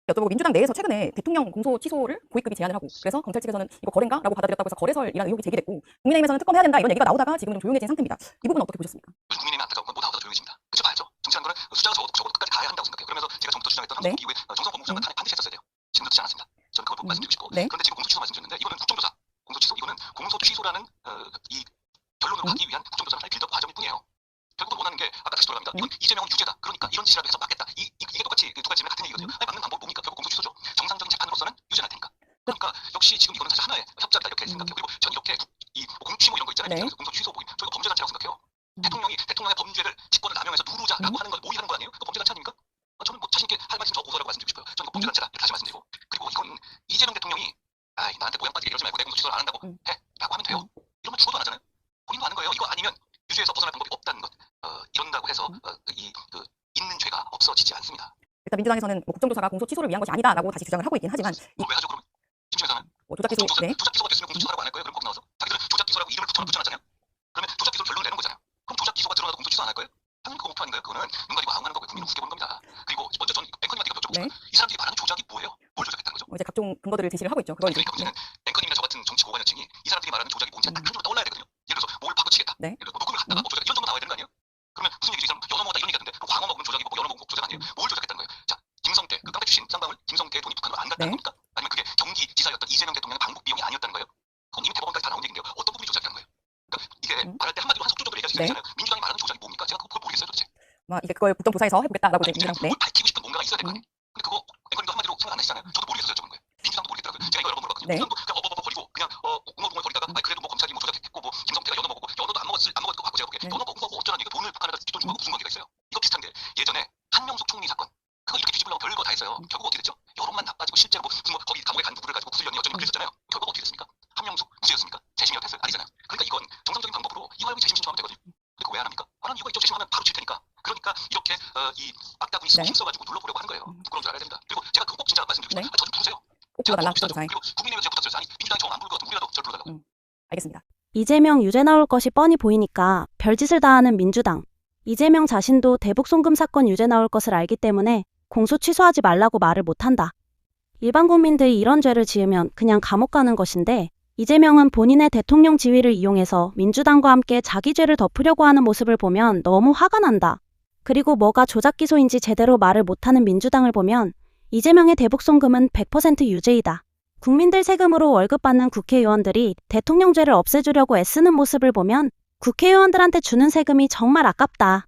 여쭤보고 민주당 내에서 최근에 대통령 공소 취소를 고위급이 제안을 하고 그래서 검찰 측에서는 이거 거래인가라고 받아들였다고 해서 거래설이라는 의혹이 제기됐고 국민의힘에서는 특검해야 된다 이런 얘기가 나오다가 지금은 좀 조용해진 상태입니다. 이 부분은 어떻게 보셨습니까? 국민의힘이 안타까운 건 뭐 나오다 조용해집니다. 그쵸 봐야죠. 정치라는 거는 숫자가 적어도 끝까지 가야 한다고 생각해요. 그러면서 제가 처음부터 주장했던 네. 한국 이후에 정성 법무부 장관 탄핵 반드시 했었어야 돼요. 지금도 듣지 않았습니다. 저는 그걸 말씀드리고 싶고 네. 그런데 지금 공소 취소 말씀드렸는데 이거는 국정조사 공소 취소 이거는 공소 취소라는 이 결론으로 가기 위한 국정조사를 할 빌드업 과정일 뿐이에요. 결국은 원하는 게 아까 다시 돌아갑니다. 이건 이재명은 유죄다. 그러니까 이런 짓이라도 해서 막겠다. 이게 똑같이 두 가지 질문 같은 얘기거든요. 아니, 막는 방법 뭡니까? 결국 공소 취소죠. 정상적인 재판으로서는 유죄날 테니까. 그러니까 역시 지금 이거는 사실 하나의 협작이다 이렇게 생각해요. 그리고 전 이렇게 이 공취 뭐 이런 거 있잖아요. 네. 공소 취소 뭐 저희가 범죄 단체라고 생각해요. 대통령의 범죄를 직권을 남용해서 누르자라고 하는 건 모의하는 거 아니에요? 그 범죄 단체 아닙니까? 저는 뭐 자신 있게 할 말씀 저 고소라고 말씀드리고 싶어요. 저는 이거 범죄 단체다 이렇게 다시 말씀드리고 그리고 이건 이재명 대통령이 나한테 모양 빠지게 이러지 말고 내 공소 취소를 안 한다고 해라고 하면 돼요. 이러면 죽어도 안 하잖아요. 본인도 아는 거예요. 이거 아니면 유죄에서 벗어날 방법이 없다는 것. 이런다고 해서 있는 죄가 없어지지 않습니다. 일단 민주당에서는 뭐 국정조사가 공소 취소를 위한 것이 아니다라고 다시 주장을 하고 있긴 하지만 왜 하죠 그러면? 김치에서는 뭐 조작 기소 네. 조작 기소가 됐으면 공소 취소하라고 안 할 거예요? 그럼 거기 나와서 자기들은 조작 기소라고 이름을 붙여놨잖아요. 그러면 조작 기소 결론을 내는 거잖아요. 그럼 조작 기소가 드러나도 공소 취소 안 할 거예요? 당연히 그거 목표 아닌가요? 그거는 눈 가리고 아웅하는 거고요. 국민을 우습게 보는 겁니다. 그리고 먼저 저는 앵커님한테 여쭤보고 싶어요. 이 사람들이 말하는 조작이 뭐예요? 뭘 조작했다는 거죠? 이제 각종 근거들을 제시를 하고 있죠. 그걸 이제 그러니까 문제는 앵커님이나 저 같은 정치 고관여층이 이 사람들이 말하는 조작이 뭔지 딱 한 줄로 떠올라야 되거든요. 예를 들어서 뭘 바꿔치겠다. 네. 예를 들어서 녹음을 갖다가 뭐 조작 이런 정도 나와야 되는 거 아니에요? 그러면 무슨 얘기지? 이 사람 연어 먹었다 이런 얘기 하던데 그럼 광어 먹으면 조작이고 뭐 연어 먹으면 조작 아니에요? 뭘 조작했다는 거예요? 자, 김성태 그 깡패 출신 쌍방울 김성태 돈이 북한으로 안 갔다는 겁니까? 아니면 그게 경기지사였던 이재명 대통령의 방북 비용이 아니었다는 거예요? 그건 이미 대법원까지 다 나온 얘기인데요. 어떤 부분이 조작이라는 거예요? 그러니까 이게 말할 때 한마디로 한 속조적으로 얘기할 수 있잖아요. 민주당이 말하는 조작이 뭡니까? 제가 그걸 모르겠어요 도대체. 이게 그걸 국정조사에서 해보겠다라고 이제 민주당 네. 뭘 밝히고 싶은 뭔가가 있어야 될 거 아니에요? 근데 그거 앵커님도 한마디로 생각 안 하시잖아요. 저도 모르겠어서 여쭤본 거예요. 민주당도 모르겠더라고요. 제가 이거 여러 번 물어봤거든요. 네. 민주당도 그냥 버리고 그냥 웅얼웅얼 거리다가 그래도 뭐 검찰이 뭐 조작했고 뭐 김성태가 연어 먹었고 연어도 안 먹었을 것 같고 제가 볼게 연어 먹은 거고 어쩌라는 얘기가 돈을 북한에다 뒷돈 준 거하고 무슨 관계가 있어요? 이거 비슷한 게 예전에 한명숙 총리 사건 그거 이렇게 뒤집으려고 별거 다 했어요. 결국 어떻게 됐죠? 여론만 나빠지고 실제로 뭐 무슨 뭐 거기 감옥에 간 누구를 가지고 구슬 연이 어쩌니 그랬었잖아요. 결국 어떻게 됐습니까? 한명숙 무죄였습니까? 재심이었 됐어요? 아니잖아요. 그러니까 이건 정상적인 방법으로 이거 알고 재심 신청하면 되거든요. 근데 그거 왜 안 합니까? 안 하는 이유가 있죠. 재심하면 바로 칠 테니까. 그러니까 이렇게 이 악다구니 힘써가지고 눌러보려고 하는 거예요. 부끄러운 줄 알아야 됩니다. 그리고 제가 그거 꼭 진짜 말씀드리고 싶어요. 저도 부르세요. 꼭 불러달라. 그리고 국민의힘에서 제가 부탁드렸어요. 아니 민주당이 정 안 부를 것 같으면 우리라도 절 불러달라고. 알겠습니다. 이재명 유죄 나올 것이 뻔히 보이니까 별짓을 다 하는 민주당. 이재명 자신도 대북 송금 사건 유죄 나올 것을 알기 때문에 공소 취소하지 말라고 말을 못한다. 일반 국민들이 이런 죄를 지으면 그냥 감옥 가는 것인데 이재명은 본인의 대통령 지위를 이용해서 민주당과 함께 자기 죄를 덮으려고 하는 모습을 보면 너무 화가 난다. 그리고 뭐가 조작 기소인지 제대로 말을 못하는 민주당을 보면 이재명의 대북 송금은 100% 유죄이다. 국민들 세금으로 월급 받는 국회의원들이 대통령죄를 없애주려고 애쓰는 모습을 보면 국회의원들한테 주는 세금이 정말 아깝다.